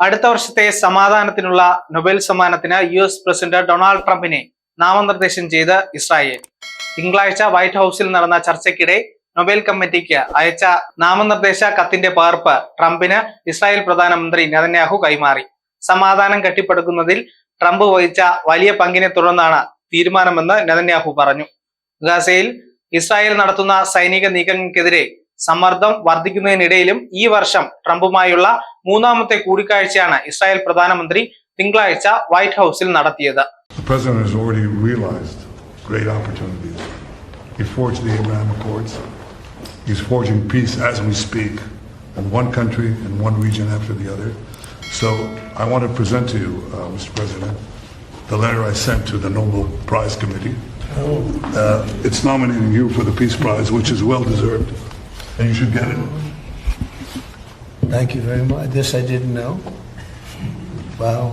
അടുത്ത വർഷത്തെ സമാധാനത്തിനുള്ള Nobel സമ്മാനത്തിന് US president Donald ട്രംപിനെ നാമനിർദ്ദേശം ചെയ്ത് ഇസ്രായേൽ. തിങ്കളാഴ്ച വൈറ്റ് ഹൌസിൽ നടന്ന ചർച്ചയ്ക്കിടെ നൊബേൽ കമ്മിറ്റിക്ക് അയച്ച നാമനിർദ്ദേശ കത്തിന്റെ പകർപ്പ് ട്രംപിന് ഇസ്രായേൽ പ്രധാനമന്ത്രി നെതന്യാഹു കൈമാറി. സമാധാനം കെട്ടിപ്പടുക്കുന്നതിൽ ട്രംപ് വഹിച്ച വലിയ പങ്കിനെ തുടർന്നാണ് തീരുമാനമെന്ന് നെതന്യാഹു പറഞ്ഞു. ഗസയിൽ ഇസ്രായേൽ നടത്തുന്ന സൈനിക നീക്കങ്ങൾക്കെതിരെ സമ്മർദ്ദം വർദ്ധിക്കുന്നതിനിടയിലും ഈ വർഷം ട്രംപുമായുള്ള മൂന്നാമത്തെ കൂടിക്കാഴ്ചയാണ് ഇസ്രായേൽ പ്രധാനമന്ത്രി തിങ്കളാഴ്ച വൈറ്റ് ഹൌസിൽ നടത്തിയത്. The president has already realized great opportunities. He forged the Abraham Accords. He's forging peace as we speak in one country and one region after the other. So I want to present to you, Mr. President, the letter I sent to the Nobel Prize Committee. It's nominating you for the Peace Prize, which is well deserved, and you should get it. Thank you very much. This I didn't know. Wow.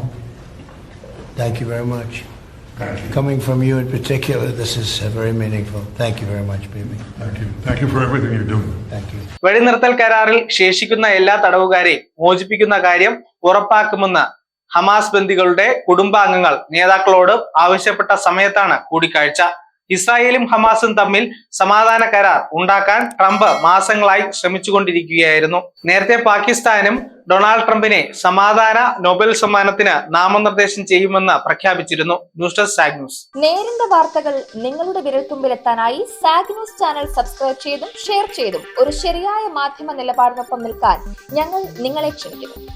Thank you very much. Thank you. Coming from you in particular, this is very meaningful. Thank you very much, Bibi. Thank you. Thank you for everything you're doing. Thank you. വെടിനിർത്തൽ കരാറിൽ ശേഷിക്കുന്ന എല്ലാ തടവുകാരെയും മോചിപ്പിക്കുന്ന കാര്യം ഉറപ്പാക്കുമെന്ന് Hamas ബന്ദികളുടെ കുടുംബാംഗങ്ങൾ നേതാക്കളോട് ആവശ്യപ്പെട്ട സമയത്താണ് കൂടിക്കാഴ്ച. ഇസ്രായേലും ഹമാസും തമ്മിൽ സമാധാന കരാർ ഉണ്ടാക്കാൻ ട്രംപ് മാസങ്ങളായി ശ്രമിച്ചുകൊണ്ടിരിക്കുകയായിരുന്നു. നേരത്തെ പാകിസ്ഥാനും ഡൊണാൾഡ് ട്രംപിനെ സമാധാന നൊബേൽ സമ്മാനത്തിന് നാമനിർദ്ദേശം ചെയ്യുമെന്ന് പ്രഖ്യാപിച്ചിരുന്നു. News desk zag news. നേരിന്റെ വാർത്തകൾ നിങ്ങളുടെ വിരൽത്തുമ്പിലെത്താനായി സാഗ് ന്യൂസ് ചാനൽ സബ്സ്ക്രൈബ് ചെയ്തും ഷെയർ ചെയ്തും ഒരു ശരിയായ മാധ്യമ നിലപാടിനൊപ്പം നിൽക്കാൻ ഞങ്ങൾ നിങ്ങളെ ക്ഷണിക്കുന്നു.